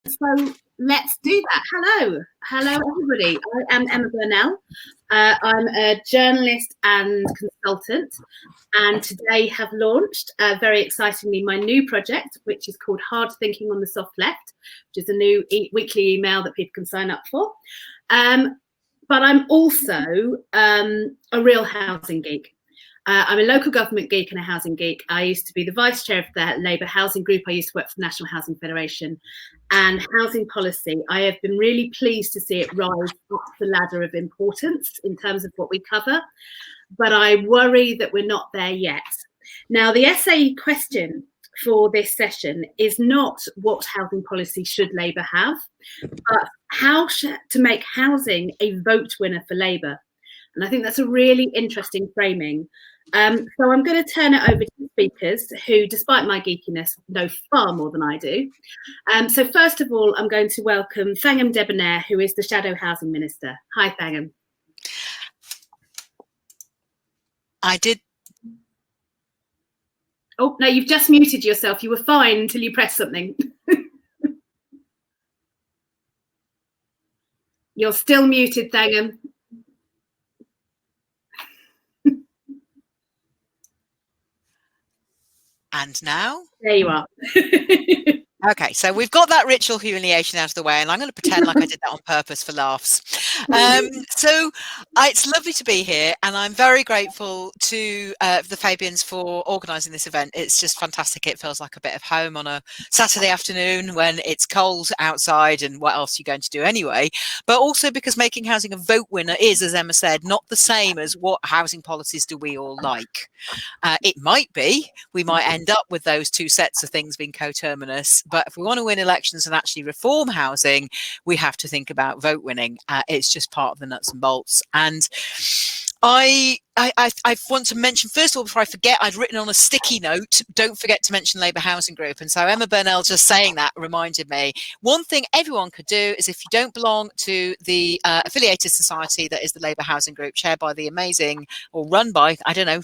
So let's do that. Hello everybody. I am Emma Burnell. I'm a journalist and consultant, and today have launched, very excitingly, my new project, which is called Hard Thinking on the Soft Left, which is a new weekly email that people can sign up for. But I'm also a real housing geek. I'm a local government geek and a housing geek. I used to be the vice chair of the Labour Housing Group. I used to work for the National Housing Federation. And housing policy, I have been really pleased to see it rise up the ladder of importance in terms of what we cover. But I worry that we're not there yet. Now, the essay question for this session is not what housing policy should Labour have, but how to make housing a vote winner for Labour. And I think that's a really interesting framing. So I'm going to turn it over to the speakers who, despite my geekiness, know far more than I do. So first of all, I'm going to welcome Thangam Debonair, who is the Shadow Housing Minister. Hi, Thangam. I did. Oh, no, you've just muted yourself. You were fine until you pressed something. You're still muted, Thangam. And now? There you are. Okay, so we've got that ritual humiliation out of the way, and I'm going to pretend like I did that on purpose for laughs. So it's lovely to be here, and I'm very grateful to the Fabians for organising this event. It's just fantastic. It feels like a bit of home on a Saturday afternoon when it's cold outside, and what else are you going to do anyway? But also because making housing a vote winner is, as Emma said, not the same as what housing policies do we all like. It might be. We might end up with those two sets of things being coterminous. But if we want to win elections and actually reform housing, we have to think about vote winning. It's just part of the nuts and bolts. And I want to mention, first of all, before I forget, I'd written on a sticky note, don't forget to mention Labour Housing Group. And so Emma Burnell just saying that reminded me. One thing everyone could do is, if you don't belong to the affiliated society that is the Labour Housing Group, chaired by the amazing, or run by, I don't know,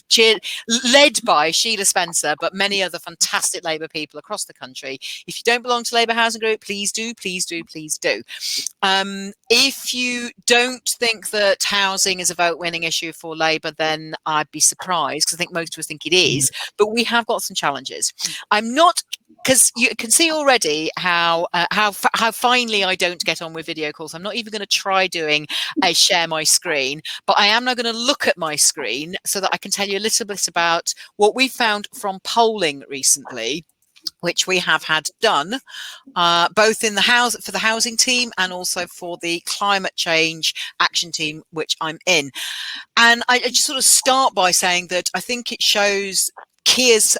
led by Sheila Spencer, but many other fantastic Labour people across the country. If you don't belong to Labour Housing Group, please do, please do, please do. If you don't think that housing is a vote winning issue for Labour, then I'd be surprised, because I think most of us think it is, but we have got some challenges. I'm not, because you can see already how finely I don't get on with video calls. I'm not even going to try doing a share my screen, but I am now going to look at my screen so that I can tell you a little bit about what we found from polling recently, which we have had done, both in the for the housing team and also for the climate change action team, which I'm in. And I just sort of start by saying that I think it shows Keir's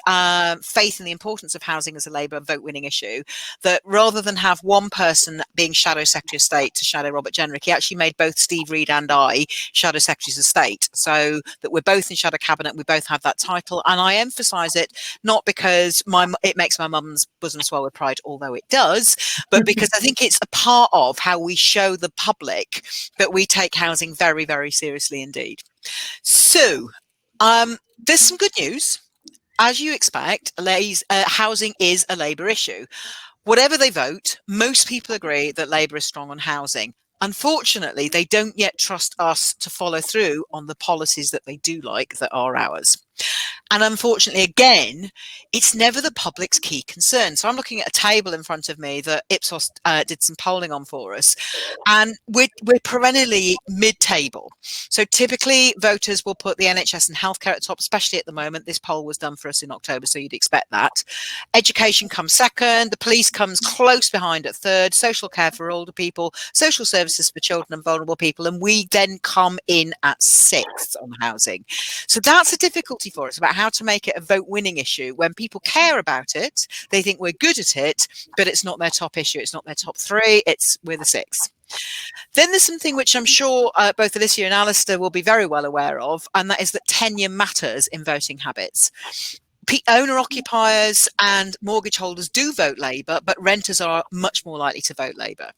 faith in the importance of housing as a Labour vote-winning issue, that rather than have one person being Shadow Secretary of State to shadow Robert Jenrick, he actually made both Steve Reed and I Shadow Secretaries of State, so that we're both in Shadow Cabinet, we both have that title. And I emphasise it not because it makes my mum's bosom swell with pride, although it does, but because I think it's a part of how we show the public that we take housing very, very seriously indeed. So there's some good news. As you expect, housing is a Labour issue. Whatever they vote, most people agree that Labour is strong on housing. Unfortunately, they don't yet trust us to follow through on the policies that they do like that are ours. And unfortunately, again, it's never the public's key concern. So I'm looking at a table in front of me that Ipsos did some polling on for us, and we're perennially mid-table. So typically voters will put the NHS and healthcare at the top, especially at the moment. This poll was done for us in October, so you'd expect that. Education comes second, the police comes close behind at third, social care for older people, social services for children and vulnerable people, and we then come in at sixth on housing. So that's a difficulty for us about how to make it a vote-winning issue when people care about it, they think we're good at it, but it's not their top issue, it's not their top three, we're the sixth. Then there's something which I'm sure both Alicia and Alistair will be very well aware of, and that is that tenure matters in voting habits. Owner-occupiers and mortgage holders do vote Labour, but renters are much more likely to vote Labour.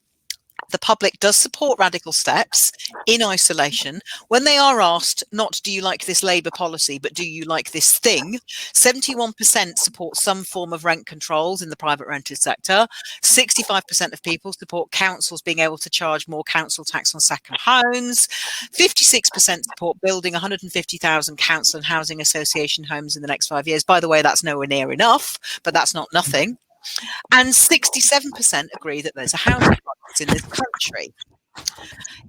the public does support radical steps in isolation. When they are asked not do you like this Labour policy, but do you like this thing, 71% support some form of rent controls in the private rented sector. 65% of people support councils being able to charge more council tax on second homes. 56% support building 150,000 council and housing association homes in the next 5 years. By the way, that's nowhere near enough, but that's not nothing. And 67% agree that there's a housing crisis in this country.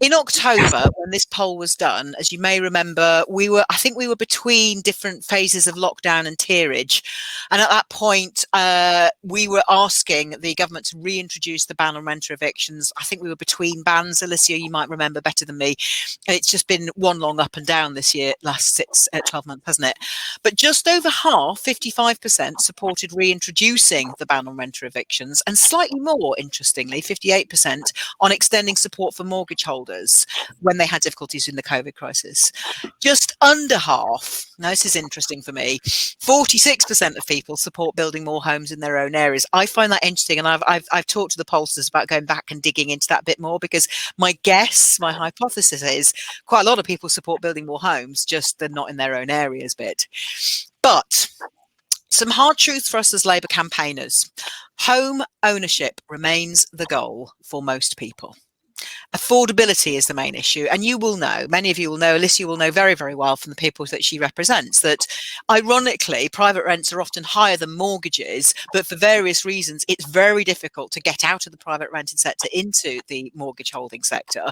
In October, when this poll was done, as you may remember, I think we were between different phases of lockdown and tierage. And at that point, we were asking the government to reintroduce the ban on renter evictions. I think we were between bans. Alicia, you might remember better than me. It's just been one long up and down this year, last 12 months, hasn't it? But just over half, 55%, supported reintroducing the ban on renter evictions, and slightly more, interestingly, 58%, on extending support for mortgage holders when they had difficulties in the COVID crisis. Just under half, now this is interesting for me, 46% of people support building more homes in their own areas. I find that interesting, and I've talked to the pollsters about going back and digging into that a bit more, because my hypothesis is quite a lot of people support building more homes, just they're not in their own areas bit. But some hard truth for us as Labour campaigners: home ownership remains the goal for most people. Affordability is the main issue, and you will know, many of you will know, Alicia will know very, very well from the people that she represents, that ironically private rents are often higher than mortgages, but for various reasons it's very difficult to get out of the private rented sector into the mortgage holding sector.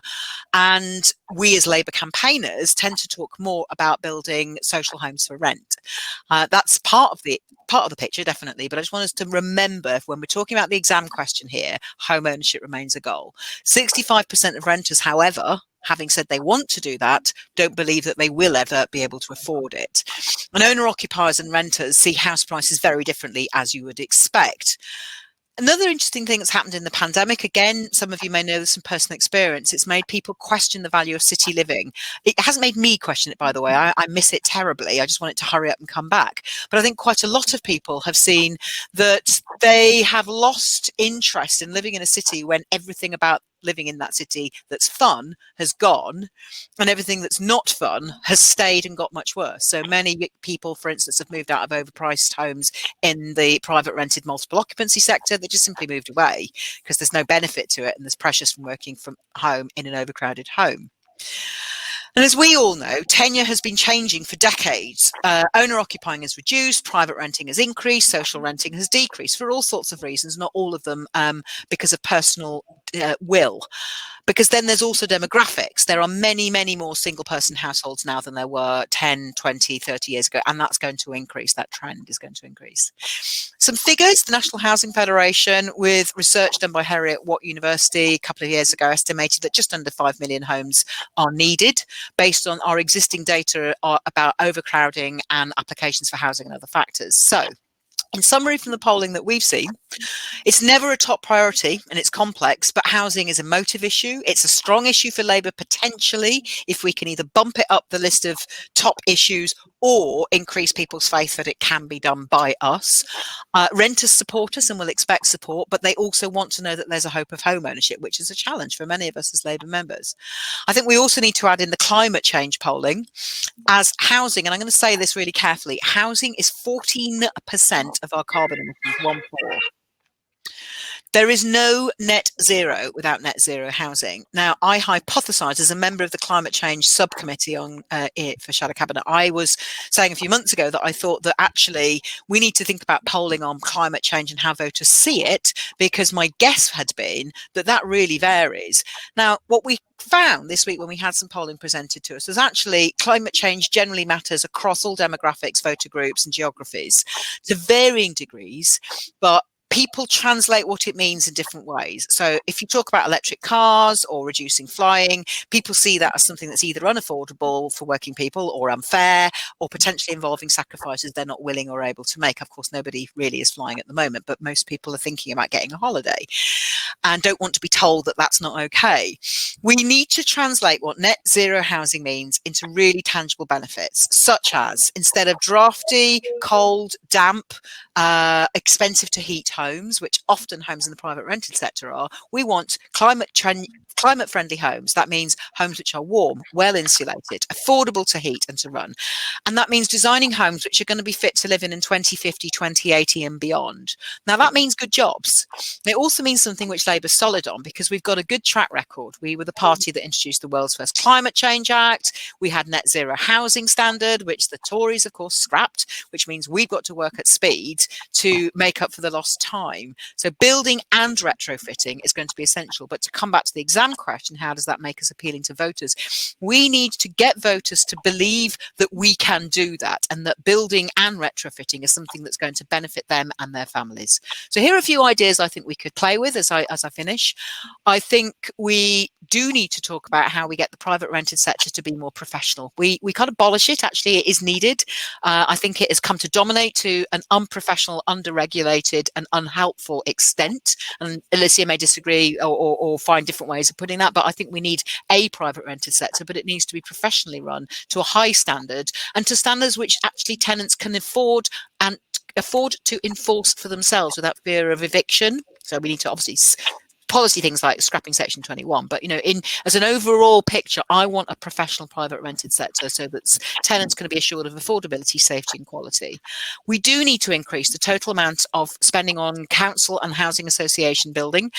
And we as Labour campaigners tend to talk more about building social homes for rent. That's part of the picture, definitely, but I just want us to remember, when we're talking about the exam question here, home ownership remains a goal. 65% of renters, however, having said they want to do that, don't believe that they will ever be able to afford it. And owner-occupiers and renters see house prices very differently, as you would expect. Another interesting thing that's happened in the pandemic, again, some of you may know this from personal experience, it's made people question the value of city living. It hasn't made me question it, by the way. I miss it terribly. I just want it to hurry up and come back. But I think quite a lot of people have seen that they have lost interest in living in a city when everything about living in that city that's fun has gone, and everything that's not fun has stayed and got much worse. So many people, for instance, have moved out of overpriced homes in the private rented multiple occupancy sector. They just simply moved away because there's no benefit to it, and there's pressures from working from home in an overcrowded home. And as we all know, tenure has been changing for decades. Owner occupying has reduced, private renting has increased, social renting has decreased for all sorts of reasons, not all of them because of personal will. Because then there's also demographics. There are many, many more single person households now than there were 10, 20, 30 years ago. And that's going to increase. That trend is going to increase. Some figures: the National Housing Federation, with research done by Heriot-Watt University a couple of years ago, estimated that just under 5 million homes are needed based on our existing data about overcrowding and applications for housing and other factors. So, in summary, from the polling that we've seen, it's never a top priority and it's complex, but housing is a motive issue. It's a strong issue for Labour, potentially, if we can either bump it up the list of top issues or increase people's faith that it can be done by us. Renters support us and will expect support, but they also want to know that there's a hope of home ownership, which is a challenge for many of us as Labour members. I think we also need to add in the climate change polling, as housing, and I'm going to say this really carefully, housing is 14% of our carbon emissions, 1/4. There is no net zero without net zero housing. Now, I hypothesise, as a member of the climate change subcommittee on for Shadow Cabinet, I was saying a few months ago that I thought that actually we need to think about polling on climate change and how voters see it, because my guess had been that that really varies. Now, what we found this week when we had some polling presented to us was actually climate change generally matters across all demographics, voter groups and geographies to varying degrees, but people translate what it means in different ways. So if you talk about electric cars or reducing flying, people see that as something that's either unaffordable for working people or unfair, or potentially involving sacrifices they're not willing or able to make. Of course, nobody really is flying at the moment, but most people are thinking about getting a holiday and don't want to be told that that's not okay. We need to translate what net zero housing means into really tangible benefits, such as, instead of drafty, cold, damp, expensive to heat homes, which often homes in the private rented sector are. We want climate-friendly homes. That means homes which are warm, well insulated, affordable to heat and to run. And that means designing homes which are going to be fit to live in 2050, 2080 and beyond. Now, that means good jobs. It also means something which Labour's solid on, because we've got a good track record. We were the party that introduced the world's first Climate Change Act. We had net zero housing standard, which the Tories, of course, scrapped, which means we've got to work at speed to make up for the lost time. So building and retrofitting is going to be essential. But to come back to the exam question, how does that make us appealing to voters? We need to get voters to believe that we can do that, and that building and retrofitting is something that's going to benefit them and their families. So here are a few ideas I think we could play with as I finish. I think we do need to talk about how we get the private rented sector to be more professional. We can't abolish it. Actually, it is needed. I think it has come to dominate to an unprofessional, under-regulated and unhelpful extent. And Alicia may disagree or find different ways of putting that, but I think we need a private rented sector, but it needs to be professionally run to a high standard, and to standards which actually tenants can afford to enforce for themselves without fear of eviction. So we need to obviously policy things like scrapping Section 21, but as an overall picture, I want a professional private rented sector so that tenants can be assured of affordability, safety and quality. We do need to increase the total amount of spending on council and housing association building.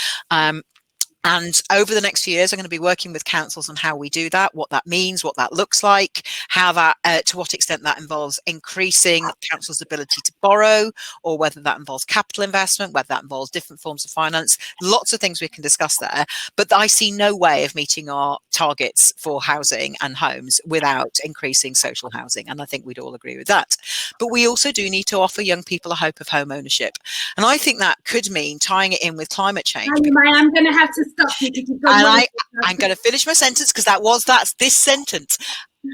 And over the next few years, I'm going to be working with councils on how we do that, what that means, what that looks like, how that, to what extent that involves increasing councils' ability to borrow, or whether that involves capital investment, whether that involves different forms of finance. Lots of things we can discuss there, but I see no way of meeting our targets for housing and homes without increasing social housing. And I think we'd all agree with that. But we also do need to offer young people a hope of home ownership. And I think that could mean tying it in with climate change. I'm going to have to stop you. I'm going to finish my sentence, because that's this sentence.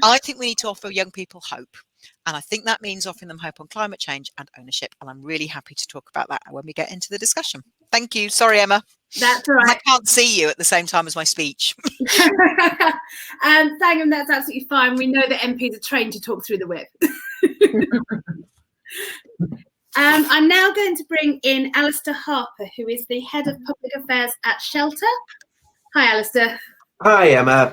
I think we need to offer young people hope. And I think that means offering them hope on climate change and ownership. And I'm really happy to talk about that when we get into the discussion. Thank you. Sorry, Emma. That's all right. I can't see you at the same time as my speech. Sangham, that's absolutely fine. We know that MPs are trained to talk through the whip. I'm now going to bring in Alistair Harper, who is the Head of Public Affairs at Shelter. Hi, Alistair. Hi, Emma.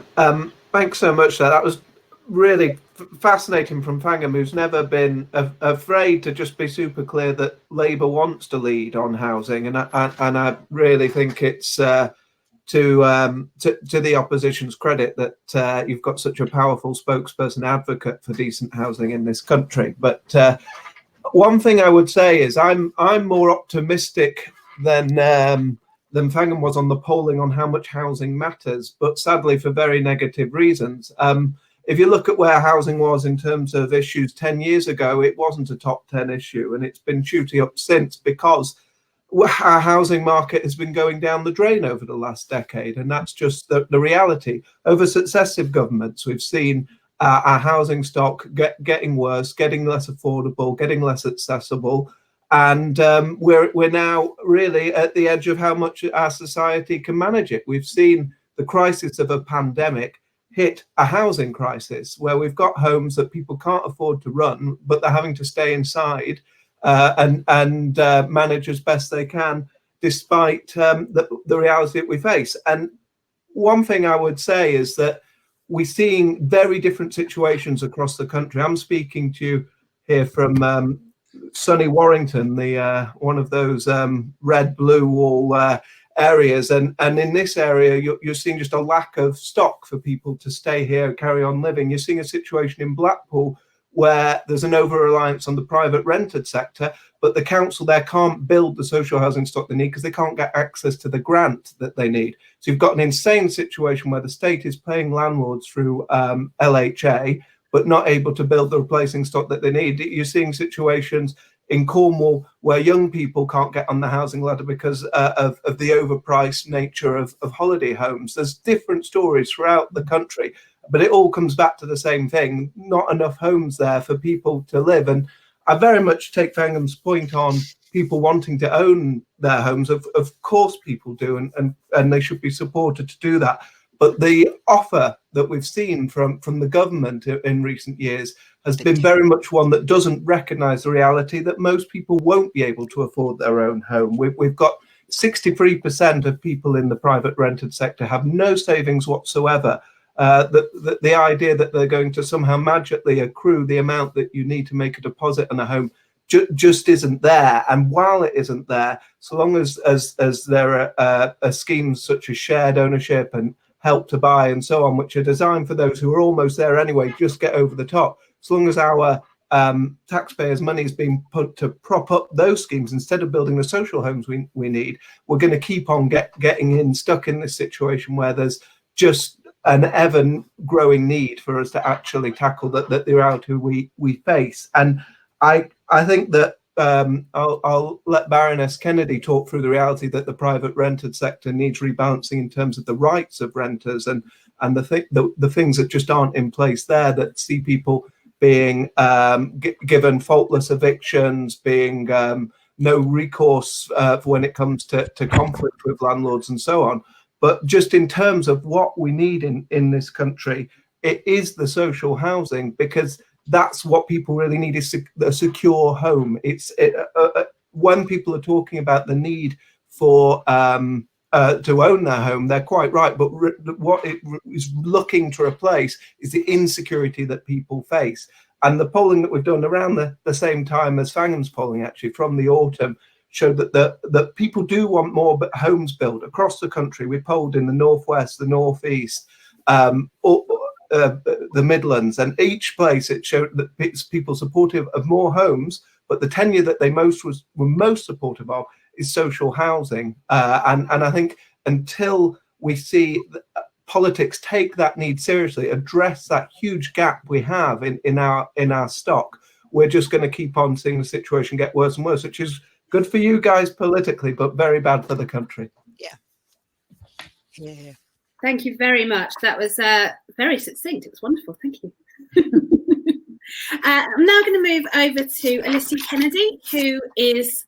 Thanks so much. That was really fascinating from Fangham, who's never been afraid to just be super clear that Labour wants to lead on housing. And I really think it's to the opposition's credit that you've got such a powerful spokesperson advocate for decent housing in this country. But one thing I would say is I'm more optimistic than Fangham was on the polling on how much housing matters, but sadly for very negative reasons. If you look at where housing was in terms of issues 10 years ago, it wasn't a top 10 issue, and it's been shooting up since because our housing market has been going down the drain over the last decade, and that's just the reality. Over successive governments, we've seen our housing stock getting worse, getting less affordable, getting less accessible, and we're now really at the edge of how much our society can manage it. We've seen the crisis of a pandemic hit a housing crisis where we've got homes that people can't afford to run, but they're having to stay inside and manage as best they can, despite the reality that we face. And one thing I would say is that we're seeing very different situations across the country. I'm speaking to you here from sunny Warrington, the one of those red blue wall areas, and in this area you're seeing just a lack of stock for people to stay here and carry on living. You're seeing a situation in Blackpool where there's an over-reliance on the private rented sector, but the council there can't build the social housing stock they need because they can't get access to the grant that they need. So you've got an insane situation where the state is paying landlords through LHA, but not able to build the replacing stock that they need. You're seeing situations in Cornwall where young people can't get on the housing ladder because of the overpriced nature of holiday homes. There's different stories throughout the country, but it all comes back to the same thing: not enough homes there for people to live. And I very much take Fangham's point on people wanting to own their homes. Of course people do, and they should be supported to do that. But the offer that we've seen from the government in recent years has been very much one that doesn't recognise the reality that most people won't be able to afford their own home. We've got 63% of people in the private rented sector have no savings whatsoever. The idea that they're going to somehow magically accrue the amount that you need to make a deposit on a home just isn't there. And while it isn't there, so long as there are schemes such as shared ownership and help to buy and so on, which are designed for those who are almost there anyway, just get over the top. So long as our taxpayers' money is being put to prop up those schemes instead of building the social homes we need, we're going to keep on getting stuck in this situation where there's just an ever growing need for us to actually tackle the reality we face. And I think that I'll let Baroness Kennedy talk through the reality that the private rented sector needs rebalancing in terms of the rights of renters and the things that just aren't in place there, that see people being given faultless evictions, being no recourse when it comes to conflict with landlords and so on. But just in terms of what we need in this country, it is the social housing, because that's what people really need, is a secure home. When people are talking about the need for to own their home, they're quite right. But what it is looking to replace is the insecurity that people face. And the polling that we've done around the same time as Fangham's polling, actually from the autumn, showed that people do want more homes built across the country. We polled in the northwest, the northeast, the Midlands, and each place it showed that people supportive of more homes, but the tenure that they were most supportive of is social housing. And I think until we see politics take that need seriously, address that huge gap we have in our stock, we're just going to keep on seeing the situation get worse and worse, which is good for you guys politically, but very bad for the country. Yeah. Thank you very much. That was very succinct. It was wonderful. Thank you. I'm now going to move over to Elise Kennedy, who is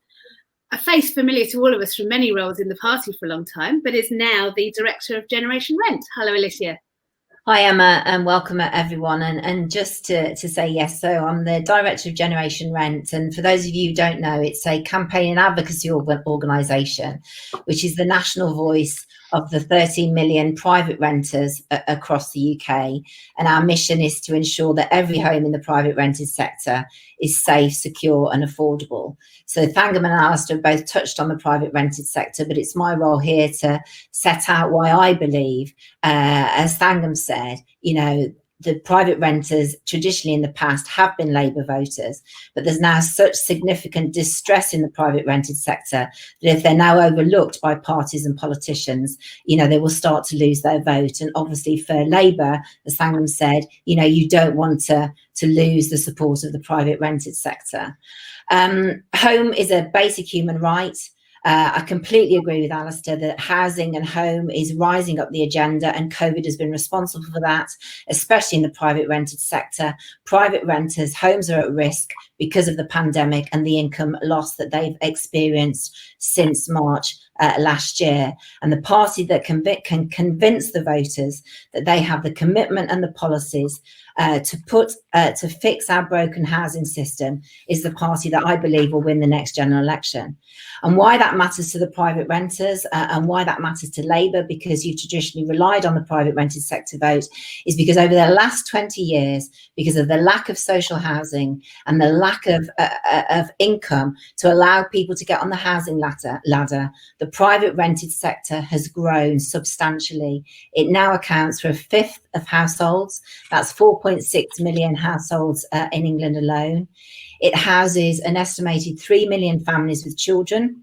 a face familiar to all of us from many roles in the party for a long time, but is now the Director of Generation Rent. Hello, Elise. Hi, Emma, and welcome everyone. And just to say yes, so I'm the Director of Generation Rent. And for those of you who don't know, it's a campaign and advocacy organisation, which is the national voice of the 13 million private renters across the UK. And our mission is to ensure that every home in the private rented sector is safe, secure and affordable. So Fangham and Alistair both touched on the private rented sector, but it's my role here to set out why I believe, as Fangham said, the private renters traditionally in the past have been Labour voters, but there's now such significant distress in the private rented sector that if they're now overlooked by parties and politicians, they will start to lose their vote. And obviously for Labour, as Fangham said, you don't want to lose the support of the private rented sector. Home is a basic human right. I completely agree with Alistair that housing and home is rising up the agenda, and COVID has been responsible for that, especially in the private rented sector. Private renters' homes are at risk because of the pandemic and the income loss that they've experienced since March last year. And the party that can convince the voters that they have the commitment and the policies to fix our broken housing system is the party that I believe will win the next general election. And why that matters to the private renters and why that matters to Labour, because you traditionally relied on the private rented sector vote, is because over the last 20 years, because of the lack of social housing and the lack of income to allow people to get on the housing ladder, the private rented sector has grown substantially. It now accounts for a fifth of households. That's 4.6 million households in England alone. It houses an estimated 3 million families with children.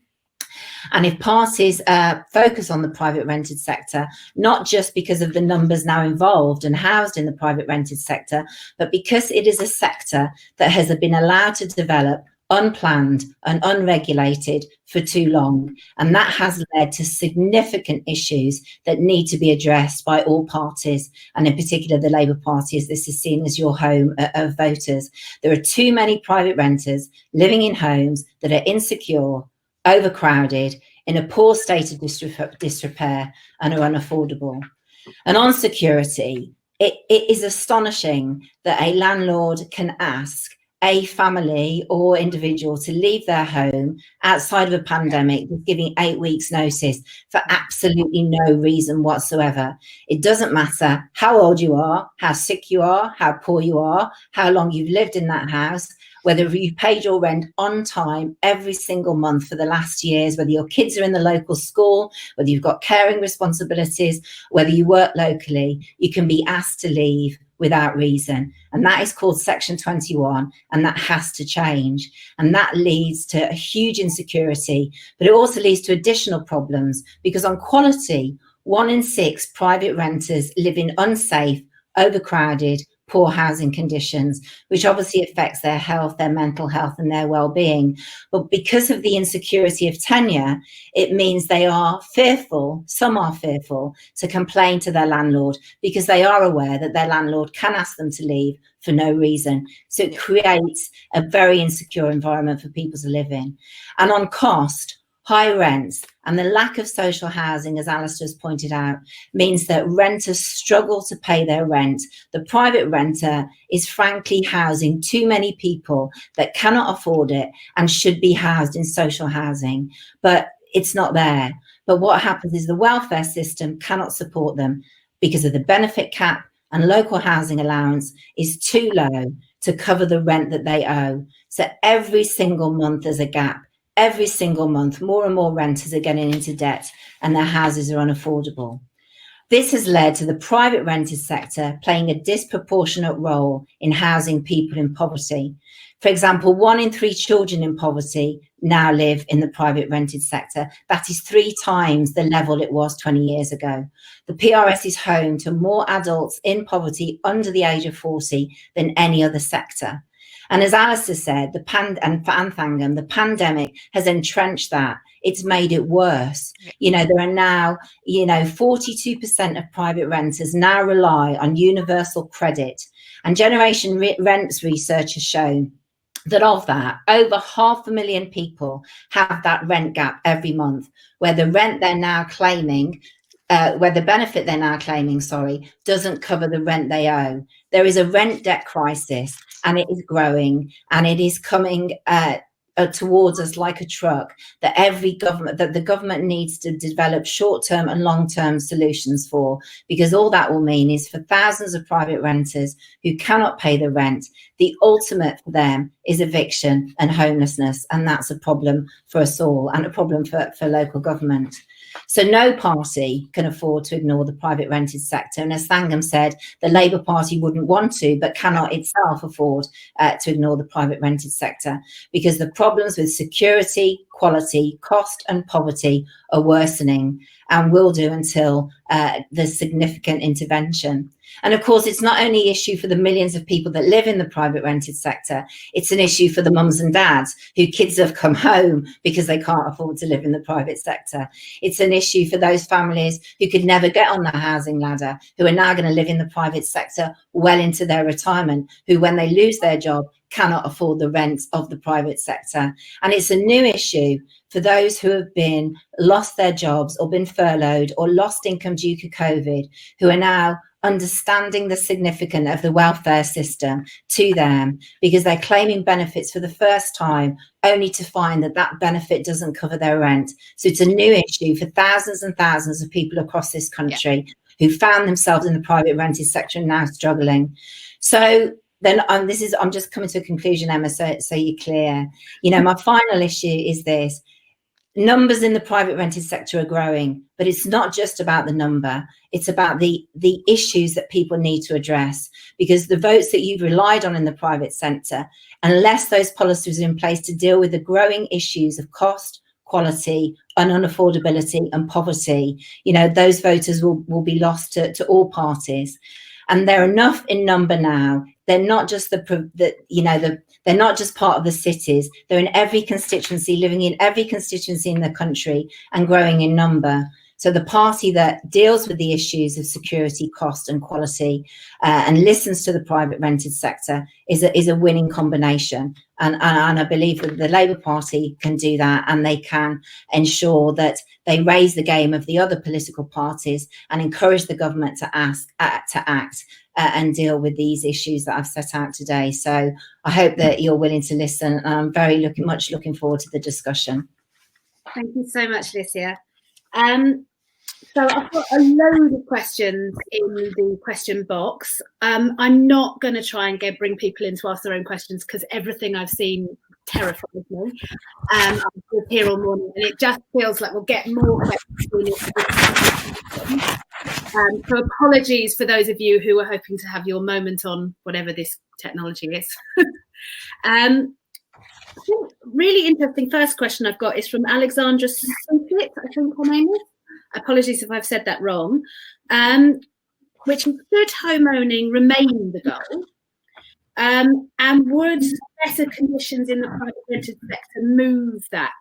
And if parties focus on the private rented sector, not just because of the numbers now involved and housed in the private rented sector, but because it is a sector that has been allowed to develop unplanned and unregulated for too long. And that has led to significant issues that need to be addressed by all parties, and in particular the Labour Party, as this is seen as your home of voters. There are too many private renters living in homes that are insecure, overcrowded, in a poor state of disrepair and are unaffordable. And on security, it is astonishing that a landlord can ask a family or individual to leave their home outside of a pandemic, with giving 8 weeks notice for absolutely no reason whatsoever. It doesn't matter how old you are, how sick you are, how poor you are, how long you've lived in that house, whether you've paid your rent on time every single month for the last years, whether your kids are in the local school, whether you've got caring responsibilities, whether you work locally, you can be asked to leave without reason. And that is called Section 21, and that has to change. And that leads to a huge insecurity, but it also leads to additional problems, because on quality, 1 in 6 private renters live in unsafe, overcrowded, poor housing conditions, which obviously affects their health, their mental health, and their well-being. But because of the insecurity of tenure, it means they are fearful, some are fearful, to complain to their landlord, because they are aware that their landlord can ask them to leave for no reason. So it creates a very insecure environment for people to live in. And on cost, high rents and the lack of social housing, as Alistair has pointed out, means that renters struggle to pay their rent. The private renter is frankly housing too many people that cannot afford it and should be housed in social housing, but it's not there. But what happens is the welfare system cannot support them because of the benefit cap, and local housing allowance is too low to cover the rent that they owe. So every single month there's a gap. Every single month, more and more renters are getting into debt and their houses are unaffordable. This has led to the private rented sector playing a disproportionate role in housing people in poverty. For example, 1 in 3 children in poverty now live in the private rented sector. That is 3 times the level it was 20 years ago. The PRS is home to more adults in poverty under the age of 40 than any other sector. And as Alistair said, the pandemic has entrenched that. It's made it worse. There are now, 42% of private renters now rely on universal credit. And Generation Rent's research has shown that of that, over 500,000 people have that rent gap every month, where the rent they're now claiming, where the benefit they're now claiming, doesn't cover the rent they owe. There is a rent debt crisis, and it is growing, and it is coming towards us like a truck, that the government needs to develop short-term and long-term solutions for, because all that will mean is for thousands of private renters who cannot pay the rent, the ultimate for them is eviction and homelessness, and that's a problem for us all, and a problem for local government. So no party can afford to ignore the private rented sector. And as Sangam said, the Labour Party wouldn't want to, but cannot itself afford to ignore the private rented sector, because the problems with security, quality, cost and poverty are worsening, and will do until there's significant intervention. And of course, it's not only an issue for the millions of people that live in the private rented sector, it's an issue for the mums and dads whose kids have come home because they can't afford to live in the private sector. It's an issue for those families who could never get on the housing ladder, who are now going to live in the private sector well into their retirement, who, when they lose their job, cannot afford the rent of the private sector. And it's a new issue for those who have been lost their jobs or been furloughed or lost income due to COVID, who are now understanding the significance of the welfare system to them, because they're claiming benefits for the first time, only to find that that benefit doesn't cover their rent. So it's a new issue for thousands and thousands of people across this country who found themselves in the private rented sector and now struggling. So then I'm just coming to a conclusion, Emma, so you're clear. My final issue is this. Numbers in the private rented sector are growing, but it's not just about the number. It's about the issues that people need to address, because the votes that you've relied on in the private sector, unless those policies are in place to deal with the growing issues of cost, quality, and unaffordability and poverty, those voters will be lost to all parties. And they're enough in number now. They're not just they're not just part of the cities. They're in every constituency, living in every constituency in the country, and growing in number. So the party that deals with the issues of security, cost and quality and listens to the private rented sector is a winning combination. And I believe that the Labour Party can do that, and they can ensure that they raise the game of the other political parties and encourage the government to act and deal with these issues that I've set out today. So I hope that you're willing to listen. I'm very much looking forward to the discussion. Thank you so much, Alicia. So I've got a load of questions in the question box. I'm not going to try and bring people in to ask their own questions, because everything I've seen terrifies me. I was here all morning, and it just feels like we'll get more questions. So apologies for those of you who are hoping to have your moment on whatever this technology is. I think really interesting first question I've got is from Alexandra Sopit, I think her name is. Apologies if I've said that wrong. Which is, should homeowning remain the goal? And would better conditions in the private rented sector move that?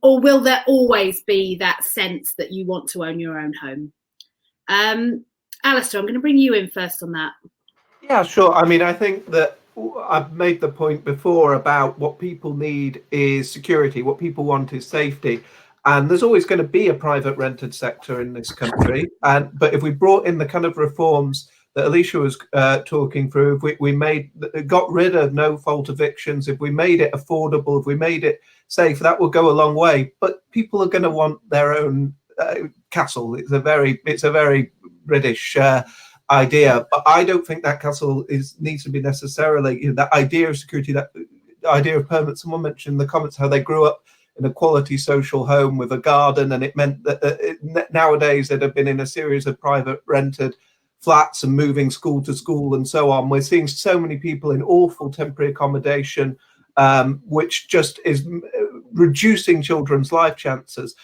Or will there always be that sense that you want to own your own home? Alistair, I'm going to bring you in first on that. Yeah, sure. I mean, I think that I've made the point before about what people need is security. What people want is safety. And there's always going to be a private rented sector in this country. But if we brought in the kind of reforms that Alicia was talking through, if we got rid of no fault evictions, if we made it affordable, if we made it safe, that will go a long way. But people are going to want their own castle. It's a very British idea, but I don't think that castle needs to be necessarily, that idea of security, that idea of permanent. Someone mentioned in the comments how they grew up in a quality social home with a garden, and it meant that nowadays they'd have been in a series of private rented flats and moving school to school and so on. We're seeing so many people in awful temporary accommodation, which just is reducing children's life chances.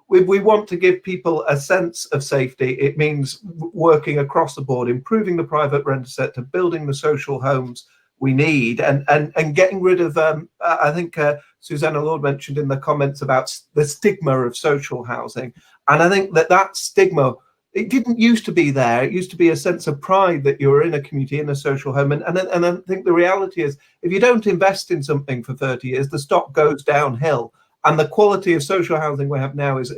We want to give people a sense of safety. It means working across the board, improving the private rented sector, building the social homes we need, and getting rid of, I think Susanna Lord mentioned in the comments about the stigma of social housing. And I think that stigma, it didn't used to be there. It used to be a sense of pride that you were in a community, in a social home. And I think the reality is, if you don't invest in something for 30 years, the stock goes downhill. And the quality of social housing we have now is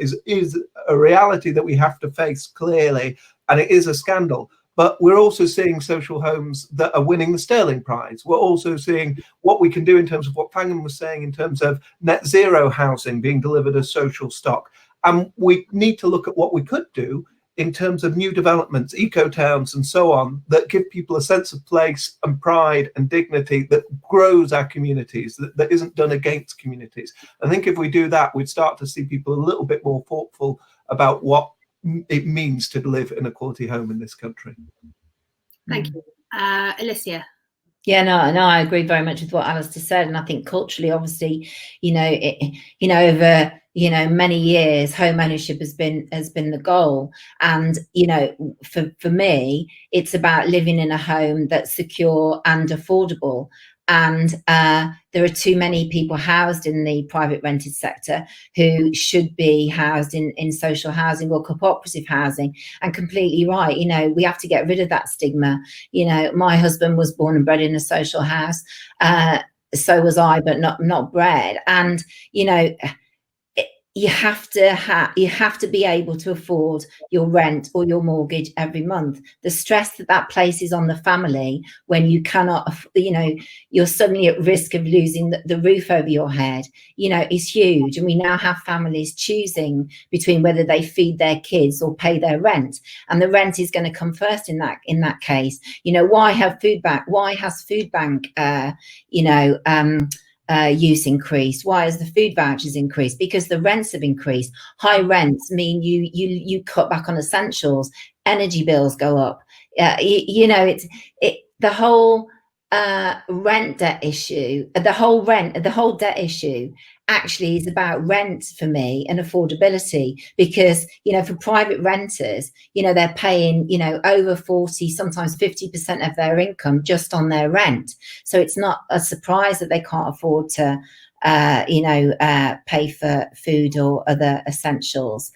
a reality that we have to face clearly, and it is a scandal. But we're also seeing social homes that are winning the Sterling Prize. We're also seeing what we can do in terms of what Pangham was saying in terms of net zero housing being delivered as social stock. And we need to look at what we could do in terms of new developments, eco-towns and so on, that give people a sense of place and pride and dignity that grows our communities, that isn't done against communities. I think if we do that, we'd start to see people a little bit more thoughtful about what it means to live in a quality home in this country. Thank you. Alicia. Yeah, no, I agree very much with what Alistair said, and I think culturally, obviously, over many years, home ownership has been the goal, and for me, it's about living in a home that's secure and affordable. And there are too many people housed in the private rented sector who should be housed in social housing or cooperative housing. And completely right, we have to get rid of that stigma. My husband was born and bred in a social house, so was I, but not bred. And you have to be able to afford your rent or your mortgage every month. The stress that places on the family when you cannot, you're suddenly at risk of losing the roof over your head, is huge. And we now have families choosing between whether they feed their kids or pay their rent, and the rent is going to come first in that case. Why has food bank use increased? Why has the food vouchers increased? Because the rents have increased. High rents mean you cut back on essentials. Energy bills go up. The whole rent debt issue. The whole debt issue actually is about rent for me and affordability, because for private renters, they're paying over 40, sometimes 50% of their income just on their rent. So it's not a surprise that they can't afford to pay for food or other essentials.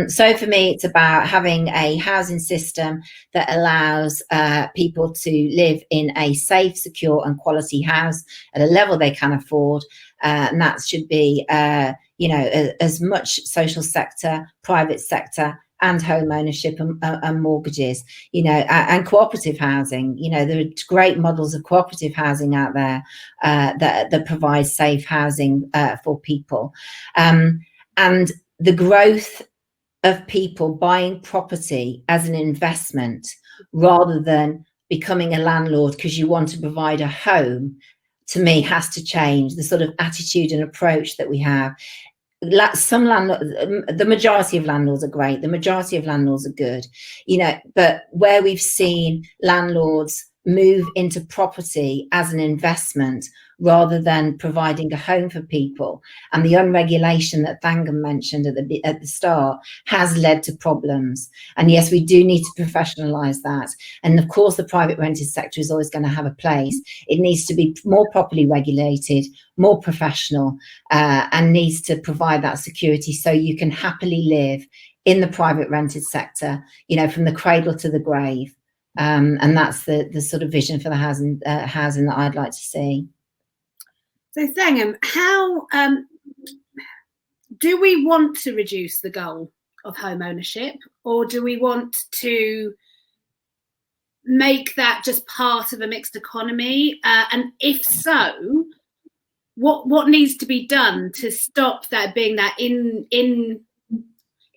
So for me, it's about having a housing system that allows people to live in a safe, secure and quality house at a level they can afford. And that should be, as much social sector, private sector, and home ownership and mortgages, and cooperative housing. There are great models of cooperative housing out there that provide safe housing for people. And the growth of people buying property as an investment rather than becoming a landlord because you want to provide a home, to me, has to change. The sort of attitude and approach that we have. Some landlords, the majority of landlords are great. The majority of landlords are good, but where we've seen landlords move into property as an investment rather than providing a home for people, and the unregulation that Thangam mentioned at the start has led to problems. And yes, we do need to professionalize that. And of course, the private rented sector is always going to have a place. It needs to be more properly regulated, more professional, and needs to provide that security so you can happily live in the private rented sector, from the cradle to the grave. And that's the sort of vision for the housing that I'd like to see. So Thangam, how do we want to reduce the goal of home ownership, or do we want to make that just part of a mixed economy? And if so, what needs to be done to stop that being that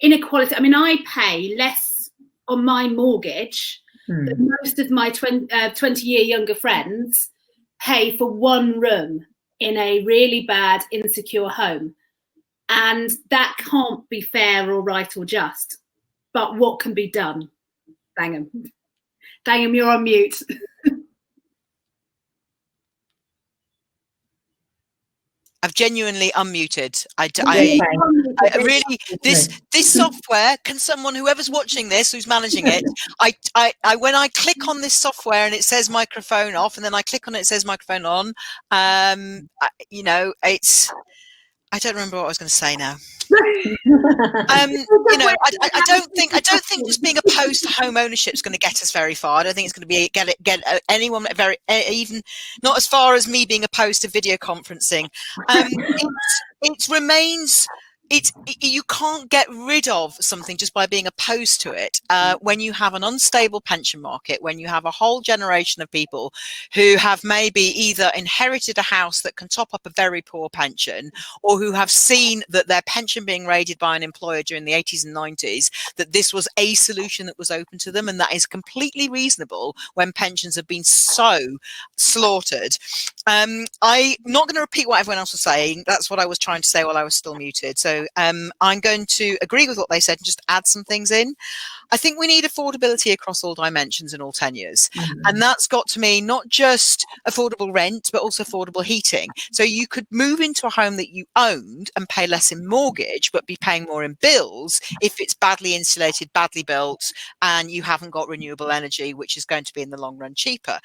inequality? I mean, I pay less on my mortgage than most of my 20-year younger friends pay for one room in a really bad, insecure home. And that can't be fair or right or just. But what can be done? Thangam, you're on mute. I've genuinely unmuted. I really, this software, can someone, whoever's watching this, who's managing it, I when I click on this software and it says microphone off, and then I click on it, it says microphone on. I don't remember what I was going to say now. I don't think just being opposed to home ownership is going to get us very far. I don't think it's going to get anyone even not as far as me being opposed to video conferencing. It remains. You can't get rid of something just by being opposed to it. When you have an unstable pension market, when you have a whole generation of people who have maybe either inherited a house that can top up a very poor pension, or who have seen that their pension being raided by an employer during the 80s and 90s, that this was a solution that was open to them, and that is completely reasonable when pensions have been so slaughtered. I'm not going to repeat what everyone else was saying. That's what I was trying to say while I was still muted. So I'm going to agree with what they said and just add some things in. I think we need affordability across all dimensions and all tenures. And that's got to mean not just affordable rent, but also affordable heating. So you could move into a home that you owned and pay less in mortgage, but be paying more in bills if it's badly insulated, badly built, and you haven't got renewable energy, which is going to be in the long run cheaper.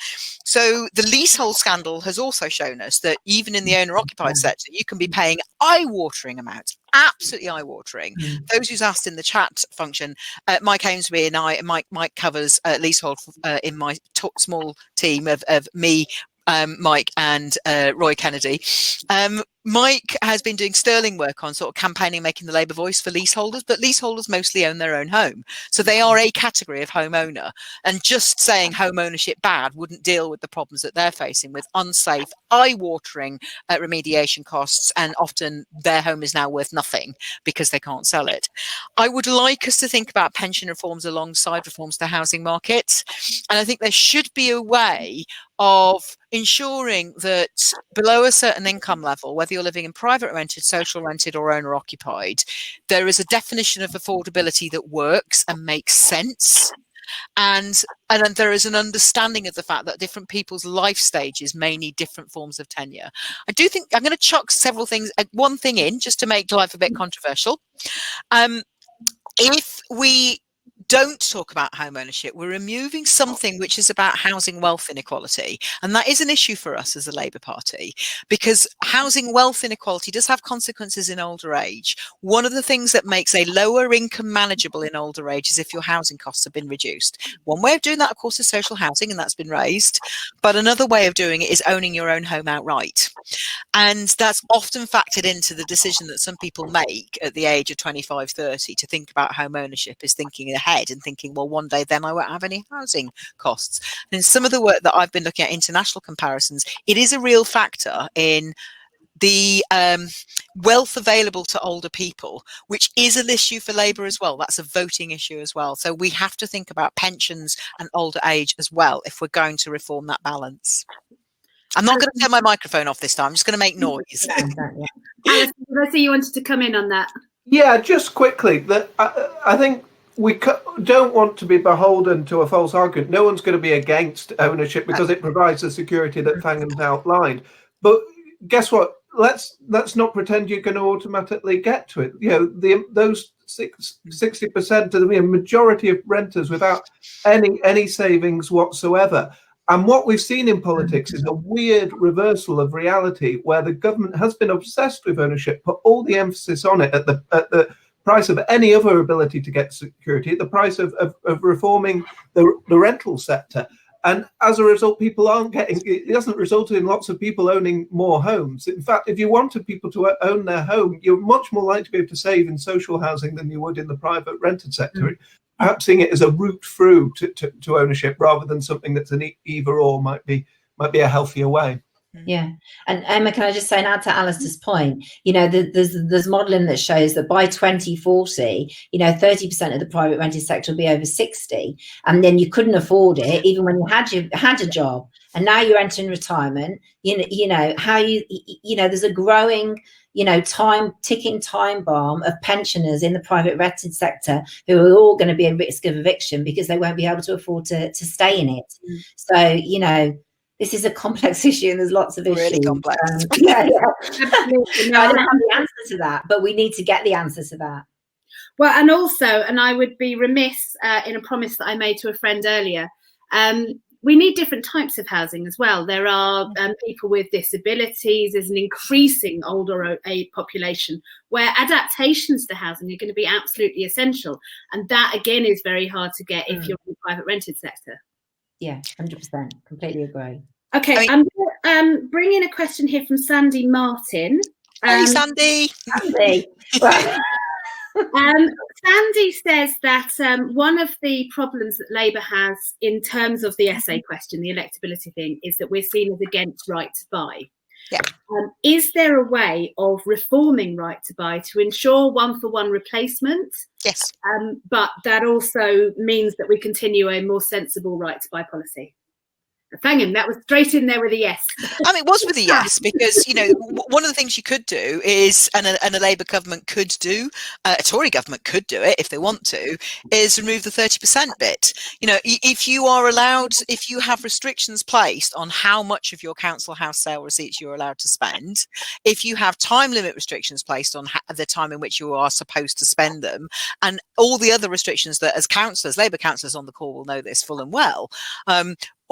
So the leasehold scandal has also shown us that even in the owner-occupied sector, you can be paying eye-watering amounts, absolutely eye-watering. Those who's asked in the chat function, Mike Amesby and Mike covers leasehold in my small team of me, Mike and Roy Kennedy. Mike has been doing sterling work on sort of campaigning, making the Labour voice for leaseholders, but leaseholders mostly own their own home. So they are a category of homeowner. And just saying home ownership bad wouldn't deal with the problems that they're facing with unsafe, eye-watering remediation costs. And often their home is now worth nothing because they can't sell it. I would like us to think about pension reforms alongside reforms to housing markets. And I think there should be a way of ensuring that below a certain income level, whether you're living in private rented, social rented or owner occupied, there is a definition of affordability that works and makes sense. And then there is an understanding of the fact that different people's life stages may need different forms of tenure. I do think I'm going to chuck several things, one thing in just to make life a bit controversial. If we don't talk about home ownership, we're removing something which is about housing wealth inequality. And that is an issue for us as a Labour Party, because housing wealth inequality does have consequences in older age. One of the things that makes a lower income manageable in older age is if your housing costs have been reduced. One way of doing that, of course, is social housing, and that's been raised. But another way of doing it is owning your own home outright. And that's often factored into the decision that some people make at the age of 25, 30 to think about home ownership, is thinking ahead and thinking, well, one day then I won't have any housing costs. And in some of the work that I've been looking at, international comparisons, it is a real factor in the wealth available to older people, which is an issue for Labour as well. That's a voting issue as well. So we have to think about pensions and older age as well if we're going to reform that balance. I'm not going to turn my microphone off this time. I'm just going to make noise. Alice, I see you wanted to come in on that. Yeah, just quickly, that I think we don't want to be beholden to a false argument. No one's going to be against ownership because it provides the security that Fangham's outlined. But guess what? Let's not pretend you can automatically get to it. You know, those 60% of the majority of renters without any savings whatsoever. And what we've seen in politics is a weird reversal of reality, where the government has been obsessed with ownership, put all the emphasis on it at the price of any other ability to get security, at the price of reforming the rental sector. And as a result, people aren't getting, it hasn't resulted in lots of people owning more homes. In fact, if you wanted people to own their home, you're much more likely to be able to save in social housing than you would in the private rented sector. Perhaps seeing it as a route through to ownership rather than something that's an either or might be a healthier way. Yeah. And Emma, can I just say, and add to Alistair's point, you know, there's modelling that shows that by 2040, you know, 30% of the private rented sector will be over 60, and then you couldn't afford it even when you had a job, and now you're entering retirement. You know how you know there's a growing, you know, ticking time bomb of pensioners in the private rented sector who are all going to be at risk of eviction because they won't be able to afford to stay in it. So, you know, this is a complex issue and there's lots of issues. Really complex. Yeah. Absolutely. No, I don't have the answer to that, but we need to get the answer to that. Well, and also, and I would be remiss in a promise that I made to a friend earlier, we need different types of housing as well. There are people with disabilities. There's an increasing older age population where adaptations to housing are going to be absolutely essential. And that, again, is very hard to get if you're in the private rented sector. Yeah, 100%. Completely agree. Okay, I'm going to bring in a question here from Sandy Martin. Hey, Sandy. Sandy. Sandy says that one of the problems that Labour has in terms of the essay question, the electability thing, is that we're seen as against right to buy. Yeah. Is there a way of reforming right to buy to ensure one-for-one replacement? Yes. But that also means that we continue a more sensible right to buy policy. Thank him. That was straight in there with a yes. I mean, it was with a yes, because, you know, one of the things you could do is, and a Labour government could do, a Tory government could do it if they want to, is remove the 30% bit. You know, if you are allowed, if you have restrictions placed on how much of your council house sale receipts you're allowed to spend, if you have time limit restrictions placed on the time in which you are supposed to spend them, and all the other restrictions that, as councillors, Labour councillors on the call will know this full and well,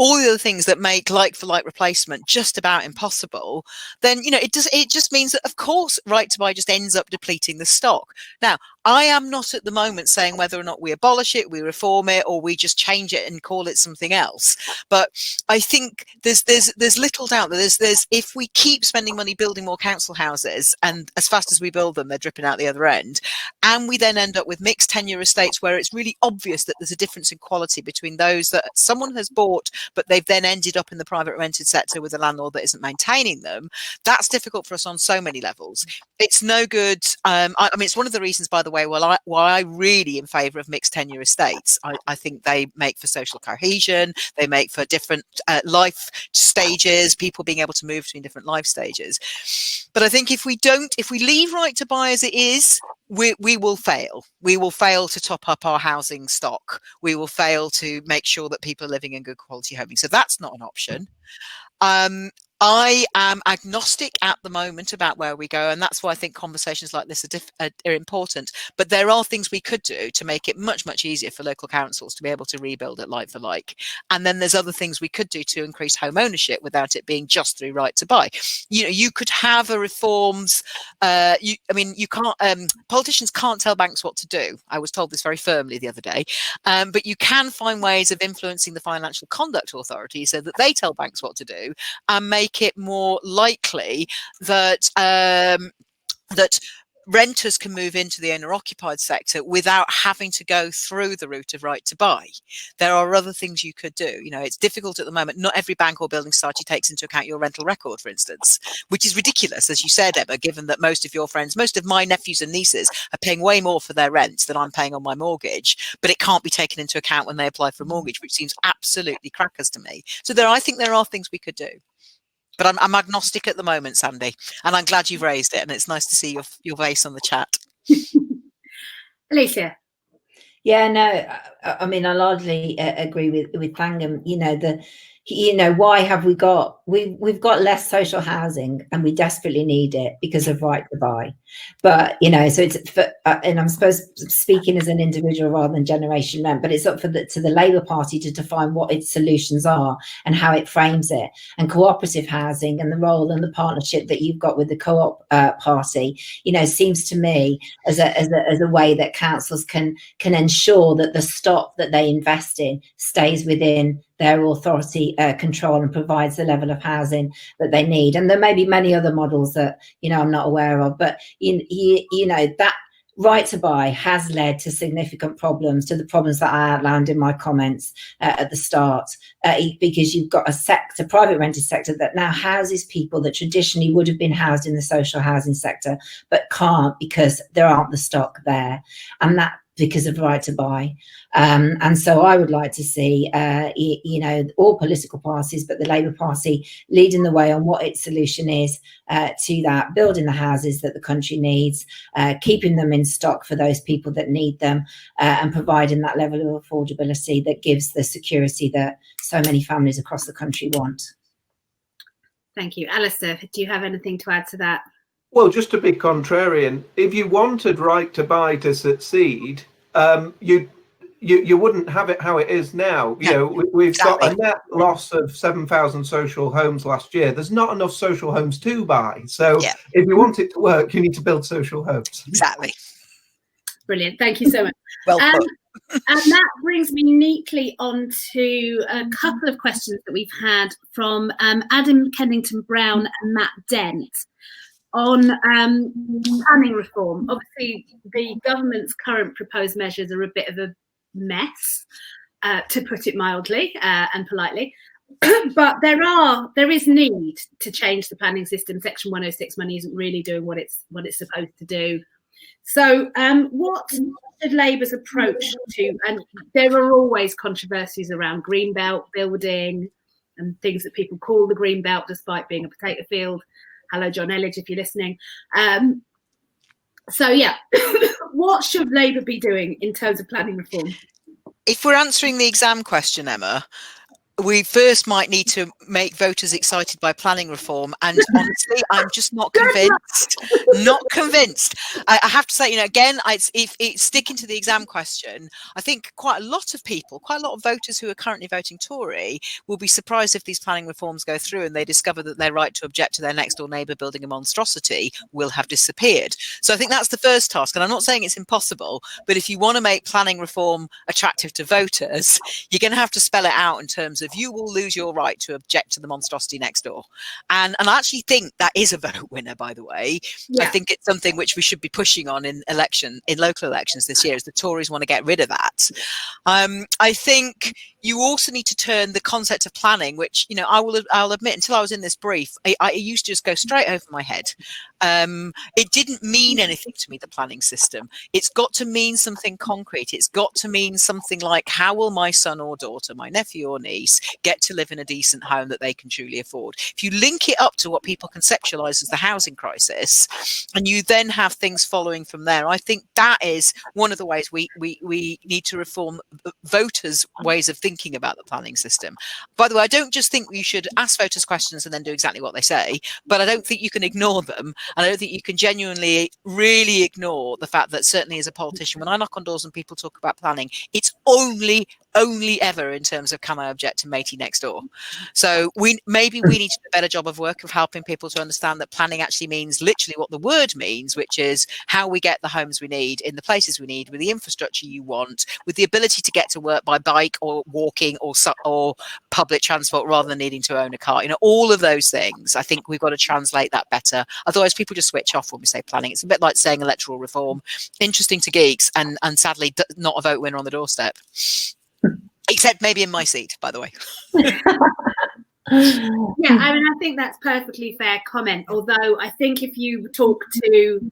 all the other things that make like-for-like replacement just about impossible, then, you know, it just means that, of course, right to buy just ends up depleting the stock. Now, I am not at the moment saying whether or not we abolish it, we reform it, or we just change it and call it something else. But I think there's little doubt that there's if we keep spending money building more council houses, and as fast as we build them, they're dripping out the other end, and we then end up with mixed tenure estates where it's really obvious that there's a difference in quality between those that someone has bought, but they've then ended up in the private rented sector with a landlord that isn't maintaining them. That's difficult for us on so many levels. It's no good. I mean, it's one of the reasons, by the way, why I really in favour of mixed tenure estates. I think they make for social cohesion. They make for different life stages, people being able to move between different life stages. But I think if we leave right to buy as it is, we will fail. We will fail to top up our housing stock. We will fail to make sure that people are living in good quality homes. So that's not an option. I am agnostic at the moment about where we go, and that's why I think conversations like this are important. But there are things we could do to make it much, much easier for local councils to be able to rebuild it like for like. And then there's other things we could do to increase home ownership without it being just through right to buy. You know, you could have a reforms. You can't. Politicians can't tell banks what to do. I was told this very firmly the other day. But you can find ways of influencing the Financial Conduct Authority so that they tell banks what to do and make it more likely that that renters can move into the owner-occupied sector without having to go through the route of right to buy. There are other things you could do. You know, it's difficult at the moment. Not every bank or building society takes into account your rental record, for instance, which is ridiculous, as you said, Emma, given that most of your friends, most of my nephews and nieces are paying way more for their rent than I'm paying on my mortgage, but it can't be taken into account when they apply for a mortgage, which seems absolutely crackers to me. So I think there are things we could do. But I'm agnostic at the moment, Sandy, and I'm glad you've raised it, and it's nice to see your face on the chat. Alicia. Yeah, no, I mean, I largely agree with Thangam. Why have we've got less social housing, and we desperately need it because of right to buy. But so it's and I'm speaking as an individual rather than Generation Rent, but it's up to the Labour Party to define what its solutions are and how it frames it. And cooperative housing and the role and the partnership that you've got with the co-op party, seems to me as a way that councils can ensure that the stock that they invest in stays within their authority control and provides the level of housing that they need. And there may be many other models that I'm not aware of, but that right to buy has led to significant problems, to the problems that I outlined in my comments at the start, because you've got a private rented sector that now houses people that traditionally would have been housed in the social housing sector, but can't because there aren't the stock there. And that because of right to buy. And so I would like to see, all political parties, but the Labour Party leading the way on what its solution is to that, building the houses that the country needs, keeping them in stock for those people that need them, and providing that level of affordability that gives the security that so many families across the country want. Thank you. Alistair, do you have anything to add to that? Well, just to be contrarian, if you wanted right to buy to succeed, you wouldn't have it how it is now. We've got a net loss of 7,000 social homes last year. There's not enough social homes to buy. So if you want it to work, you need to build social homes. Exactly. Brilliant. Thank you so much. Well put. And that brings me neatly on to a couple of questions that we've had from Adam Kennington-Brown and Matt Dent on planning reform. Obviously, the government's current proposed measures are a bit of a mess, to put it mildly and politely. But there is need to change the planning system. Section 106 money isn't really doing what it's supposed to do. So what should Labour's approach to, and there are always controversies around greenbelt building and things that people call the greenbelt despite being a potato field. Hello, John Elledge, if you're listening. What should Labour be doing in terms of planning reform? If we're answering the exam question, Emma, we first might need to make voters excited by planning reform. And honestly, I'm just not convinced. Not convinced. I have to say, again, if it's sticking to the exam question, I think quite a lot of voters who are currently voting Tory will be surprised if these planning reforms go through and they discover that their right to object to their next door neighbour building a monstrosity will have disappeared. So I think that's the first task. And I'm not saying it's impossible, but if you want to make planning reform attractive to voters, you're going to have to spell it out in terms of you will lose your right to object to the monstrosity next door. And I actually think that is a vote winner, by the way. Yeah. I think it's something which we should be pushing on in local elections this year, as the Tories want to get rid of that. I think you also need to turn the concept of planning, which, I'll admit, until I was in this brief, I used to just go straight over my head. It didn't mean anything to me, the planning system. It's got to mean something concrete. It's got to mean something like, how will my son or daughter, my nephew or niece, get to live in a decent home that they can truly afford? If you link it up to what people conceptualize as the housing crisis, and you then have things following from there, I think that is one of the ways we need to reform voters' ways of thinking thinking about the planning system. By the way, I don't just think you should ask voters questions and then do exactly what they say, but I don't think you can ignore them. And I don't think you can genuinely really ignore the fact that certainly as a politician, when I knock on doors and people talk about planning, it's only ever in terms of can I object to matey next door. So maybe we need to do a better job of work of helping people to understand that planning actually means literally what the word means, which is how we get the homes we need in the places we need with the infrastructure you want, with the ability to get to work by bike or walking or public transport rather than needing to own a car. All of those things, I think we've got to translate that better. Otherwise people just switch off when we say planning. It's a bit like saying electoral reform, interesting to geeks and sadly not a vote winner on the doorstep. Except maybe in my seat, by the way. Yeah, I mean, I think that's perfectly fair comment. Although I think if you talk to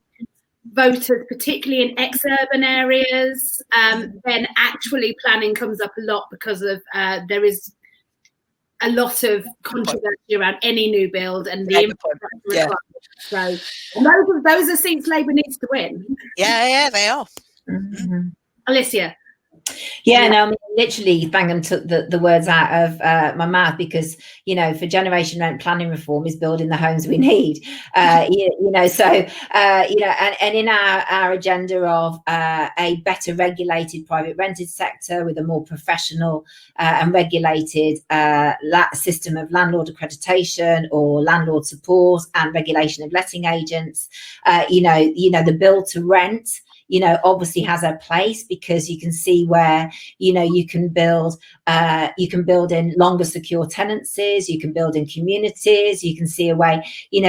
voters, particularly in ex-urban areas, then actually planning comes up a lot because of there is a lot of controversy around any new build and the infrastructure requirements. So those are seats Labour needs to win. Yeah, they are. Mm-hmm. Alicia. Yeah, no, I mean, literally, Bangham took the words out of my mouth because, for generation rent planning reform is building the homes we need. And in our agenda of a better regulated private rented sector with a more professional and regulated system of landlord accreditation or landlord support and regulation of letting agents, the build to rent, obviously has a place because you can see where, you can build in longer secure tenancies, you can build in communities, you can see a way,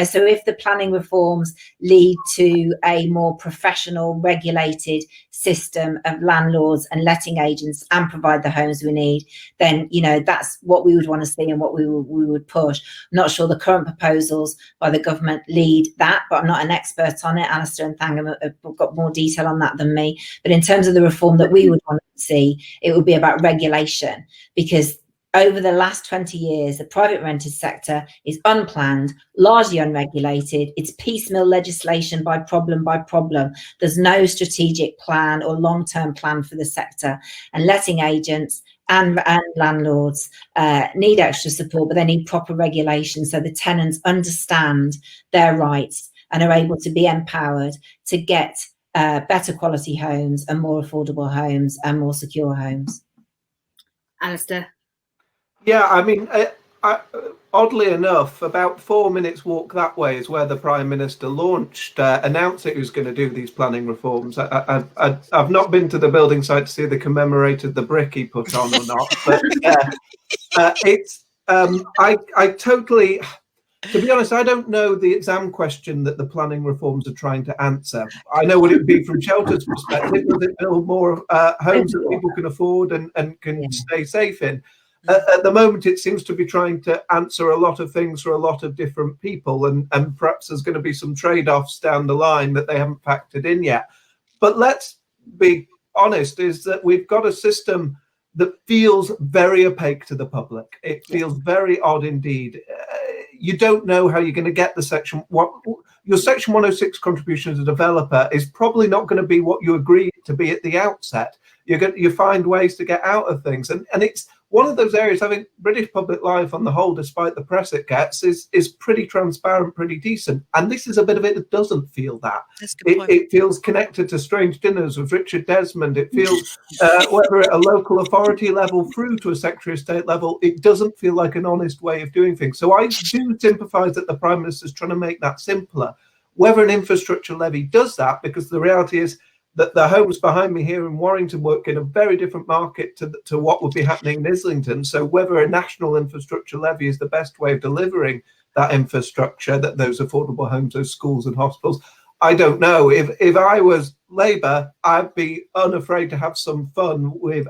so if the planning reforms lead to a more professional regulated system of landlords and letting agents and provide the homes we need, then, that's what we would want to see and what we would push. I'm not sure the current proposals by the government lead that, but I'm not an expert on it. Alistair and Thangham have got more detail on that than me. But in terms of the reform that we would want to see, it would be about regulation, because over the last 20 years, the private rented sector is unplanned, largely unregulated. It's piecemeal legislation by problem. There's no strategic plan or long-term plan for the sector. And letting agents and landlords need extra support, but they need proper regulation so the tenants understand their rights and are able to be empowered to get better quality homes and more affordable homes and more secure homes. Alistair. Yeah, I mean, oddly enough, about 4 minutes walk that way is where the Prime Minister announced he was going to do these planning reforms. I've not been to the building site to see if they commemorated the brick he put on or not, but I totally, to be honest, I don't know the exam question that the planning reforms are trying to answer. I know what it would be from Shelter's perspective. Does it build more homes that people can afford and can stay safe in? At the moment, it seems to be trying to answer a lot of things for a lot of different people, and perhaps there's going to be some trade-offs down the line that they haven't factored in yet. But let's be honest, is that we've got a system that feels very opaque to the public. It feels very odd indeed. You don't know how you're going to get your Section 106 contribution as a developer is probably not going to be what you agreed to be at the outset. You find ways to get out of things, and it's one of those areas. I think British public life on the whole, despite the press it gets, is pretty transparent, pretty decent. And this is a bit of it that doesn't feel that. It feels connected to strange dinners with Richard Desmond. It feels, whether at a local authority level through to a Secretary of State level, it doesn't feel like an honest way of doing things. So I do sympathise that the Prime Minister is trying to make that simpler. Whether an infrastructure levy does that, because the reality is that the homes behind me here in Warrington work in a very different market to what would be happening in Islington. So whether a national infrastructure levy is the best way of delivering that infrastructure, that those affordable homes, those schools and hospitals, I don't know. If I was Labour, I'd be unafraid to have some fun with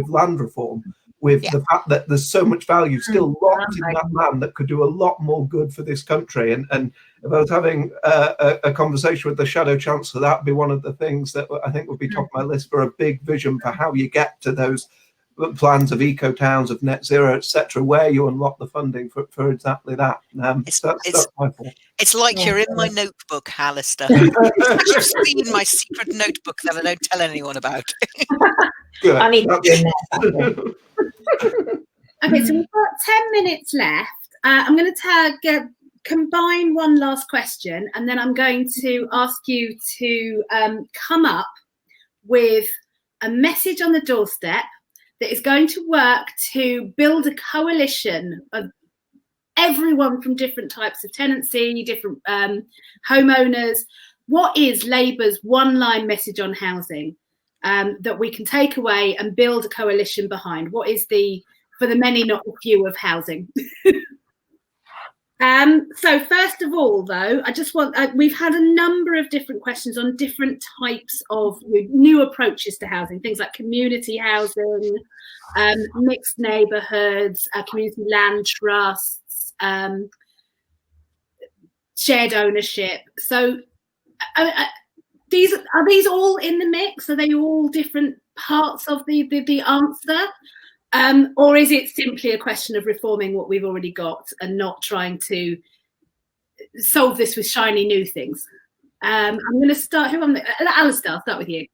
land reform, with the fact that there's so much value still locked in that land that could do a lot more good for this country. And if I was having a conversation with the Shadow Chancellor, that'd be one of the things that I think would be top of my list for a big vision for how you get to those plans of eco towns, of net zero, etc., where you unlock the funding for exactly that. That's my fault. It's like you're in my notebook, Alistair. You've seen my secret notebook that I don't tell anyone about. Good. I need to be in there. Okay, so we've got 10 minutes left. I'm going to combine one last question, and then I'm going to ask you to come up with a message on the doorstep that is going to work to build a coalition of everyone from different types of tenancy, different homeowners. What is Labour's one-line message on housing that we can take away and build a coalition behind? What is for the many, not the few, of housing? So first of all, though, I just want, we've had a number of different questions on different types of new approaches to housing, things like community housing, mixed neighbourhoods, community land trusts, shared ownership. So are these all in the mix? Are they all different parts of the answer? Or is it simply a question of reforming what we've already got and not trying to solve this with shiny new things? I'm going to start. Alistair, I'll start with you.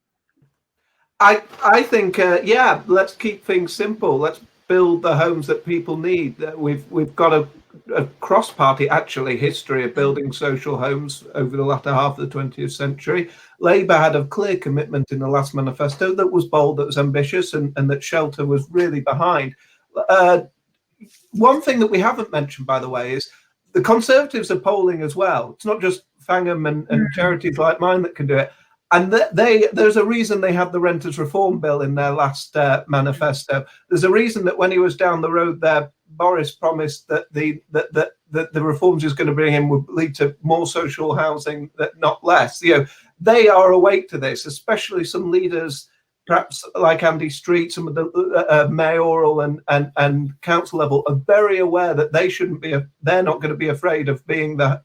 I think, yeah, let's keep things simple. Let's build the homes that people need. We've got a cross-party, actually, history of building social homes over the latter half of the 20th century. Labour had a clear commitment in the last manifesto that was bold, that was ambitious, and that Shelter was really behind. One thing that we haven't mentioned, by the way, is the Conservatives are polling as well. It's not just Fangham and charities like mine that can do it. And there's a reason they had the Renters Reform Bill in their last manifesto. There's a reason that when he was down the road there, Boris promised that the reforms he's going to bring in would lead to more social housing, not less. They are awake to this, especially some leaders, perhaps like Andy Street, some of the mayoral and council level, are very aware that they're not going to be afraid of being a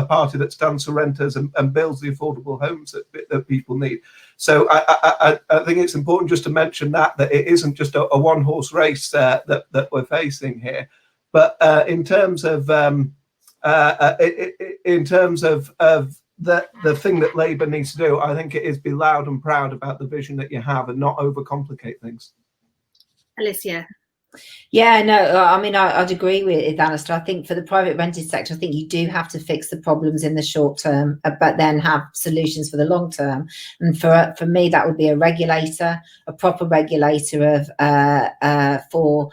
party that stands for renters and builds the affordable homes that people need. So I think it's important just to mention that it isn't just a one-horse race that we're facing here, but in terms of the thing that Labour needs to do, I think it is be loud and proud about the vision that you have and not overcomplicate things. Alicia. Yeah, no, I mean, I'd agree with Alistair. I think for the private rented sector, I think you do have to fix the problems in the short term, but then have solutions for the long term. And for me, that would be a regulator, a proper regulator for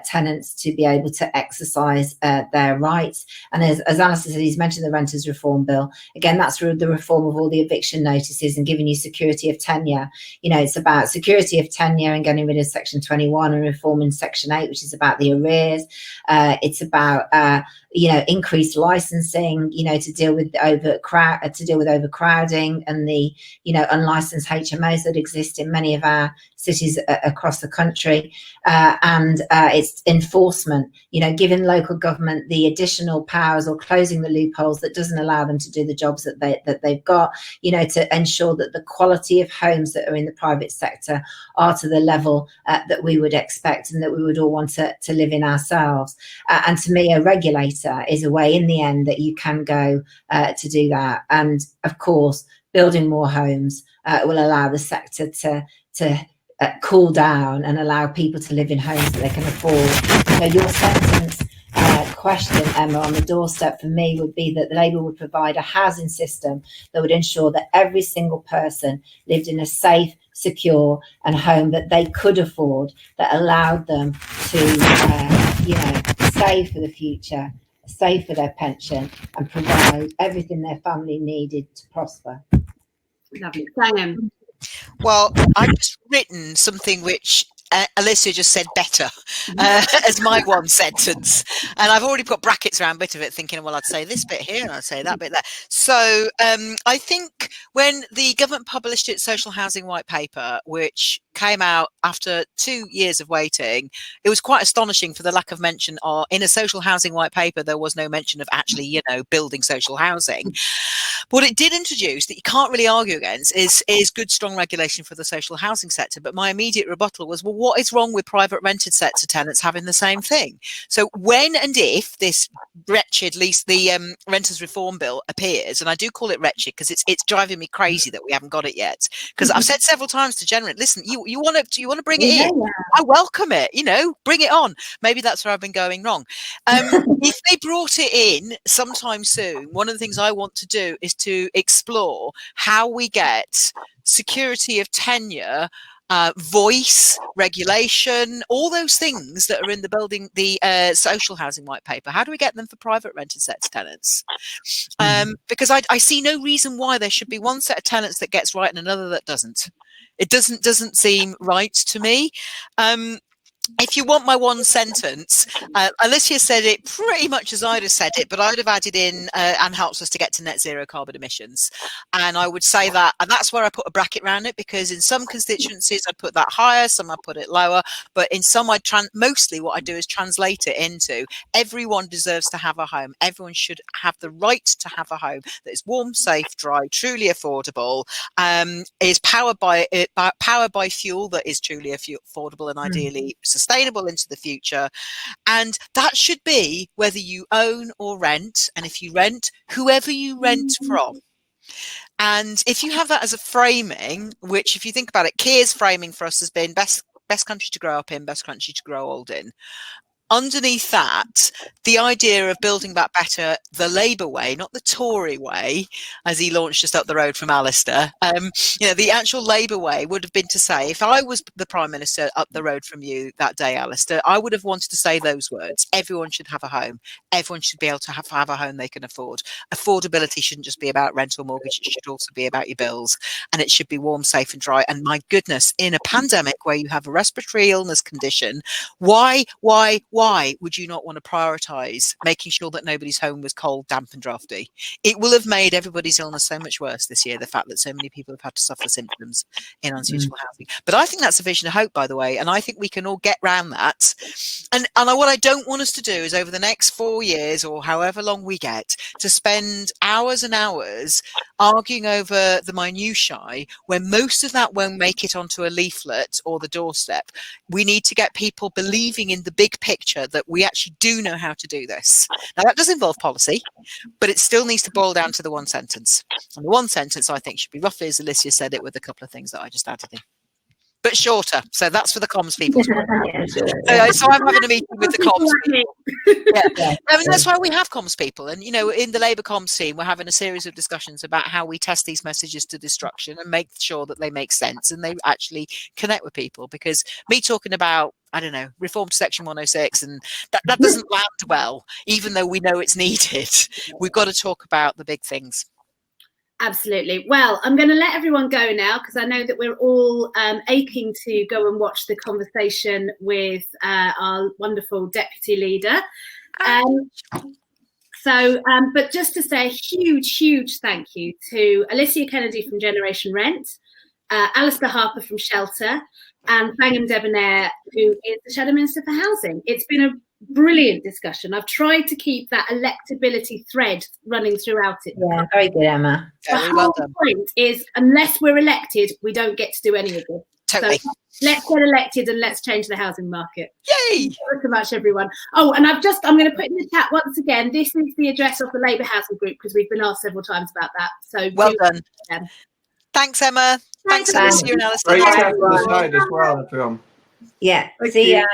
tenants to be able to exercise their rights. And as Alistair said, he's mentioned the Renters Reform Bill. Again, that's the reform of all the eviction notices and giving you security of tenure. It's about security of tenure and getting rid of Section 21 and reforming Section 8, which is about the arrears. It's about increased licensing, to deal with overcrowding and the unlicensed HMOs that exist in many of our cities across the country, and it's enforcement, giving local government the additional powers or closing the loopholes that doesn't allow them to do the jobs that they've got, to ensure that the quality of homes that are in the private sector are to the level that we would expect and that we would all want to live in ourselves. And to me, a regulator is a way in the end that you can go to do that. And of course, building more homes will allow the sector to cool down and allow people to live in homes that they can afford. So your sentence question, Emma, on the doorstep for me would be that Labour would provide a housing system that would ensure that every single person lived in a safe, secure and home that they could afford, that allowed them to save for the future, save for their pension and provide everything their family needed to prosper. Lovely. Thank. Well, I've just written something which Alicia just said better as my one sentence, and I've already put brackets around a bit of it thinking, well, I'd say this bit here and I'd say that bit there. So I think when the government published its social housing white paper, which came out after 2 years of waiting, it was quite astonishing for the lack of mention in a social housing white paper. There was no mention of actually building social housing. What it did introduce that you can't really argue against is good strong regulation for the social housing sector. But my immediate rebuttal was, well, what is wrong with private rented sets of tenants having the same thing? So when and if this wretched the renters reform bill appears, and I do call it wretched because it's driving me crazy that we haven't got it yet, because I've said several times to Generate, listen, you want to bring it in, I welcome it, bring it on. Maybe that's where I've been going wrong. If they brought it in sometime soon, one of the things I want to do is to explore how we get security of tenure, voice, regulation, all those things that are in the social housing white paper. How do we get them for private rented sets of tenants? Because I see no reason why there should be one set of tenants that gets right and another that doesn't. It doesn't seem right to me. If you want my one sentence, Alicia said it pretty much as I'd have said it, but I'd have added in and helps us to get to net zero carbon emissions. And I would say that, and that's where I put a bracket around it, because in some constituencies I put that higher, some I put it lower, but in some mostly what I do is translate it into everyone deserves to have a home. Everyone should have the right to have a home that is warm, safe, dry, truly affordable, is powered by fuel that is truly affordable and ideally sustainable into the future. And that should be whether you own or rent, and if you rent, whoever you rent from. And if you have that as a framing, which if you think about it, Keir's framing for us has been best country to grow up in, best country to grow old in. Underneath that, the idea of building back better the Labour way, not the Tory way, as he launched just up the road from Alistair. The actual Labour way would have been to say, if I was the Prime Minister up the road from you that day, Alistair, I would have wanted to say those words. Everyone should have a home. Everyone should be able to have a home they can afford. Affordability shouldn't just be about rent or mortgage. It should also be about your bills. And it should be warm, safe and dry. And my goodness, in a pandemic where you have a respiratory illness condition, why would you not want to prioritise making sure that nobody's home was cold, damp and drafty? It will have made everybody's illness so much worse this year, the fact that so many people have had to suffer symptoms in unsuitable housing. But I think that's a vision of hope, by the way, and I think we can all get round that. And what I don't want us to do is over the next 4 years or however long we get to spend hours and hours arguing over the minutiae when most of that won't make it onto a leaflet or the doorstep. We need to get people believing in the big picture that we actually do know how to do this. Now that does involve policy, but it still needs to boil down to the one sentence. And the one sentence I think should be roughly as Alicia said it, with a couple of things that I just added in. But shorter. So that's for the comms people. So I'm having a meeting with the comms people. I mean, that's why we have comms people. And, in the Labour comms team, we're having a series of discussions about how we test these messages to destruction and make sure that they make sense and they actually connect with people. Because me talking about, I don't know, reform to Section 106, and that doesn't land well, even though we know it's needed. We've got to talk about the big things. Absolutely. Well, I'm going to let everyone go now because I know that we're all aching to go and watch the conversation with our wonderful deputy leader. But just to say a huge thank you to Elise Kennedy from Generation Rent, Alistair Harper from Shelter, and Fangam Debonair, who is the Shadow Minister for Housing. It's been a brilliant discussion. I've tried to keep that electability thread running throughout it. Yeah, very good, Emma. The whole point is, unless we're elected, we don't get to do any of this. Totally. So let's get elected and let's change the housing market. Yay! Thank you so much, everyone. Oh, and I'm going to put in the chat once again, this is the address of the Labour Housing Group because we've been asked several times about that. So well done. Thanks, Emma. Thanks, Alicia and Alistair. Great chat on the side as well, everyone. Yeah. See ya.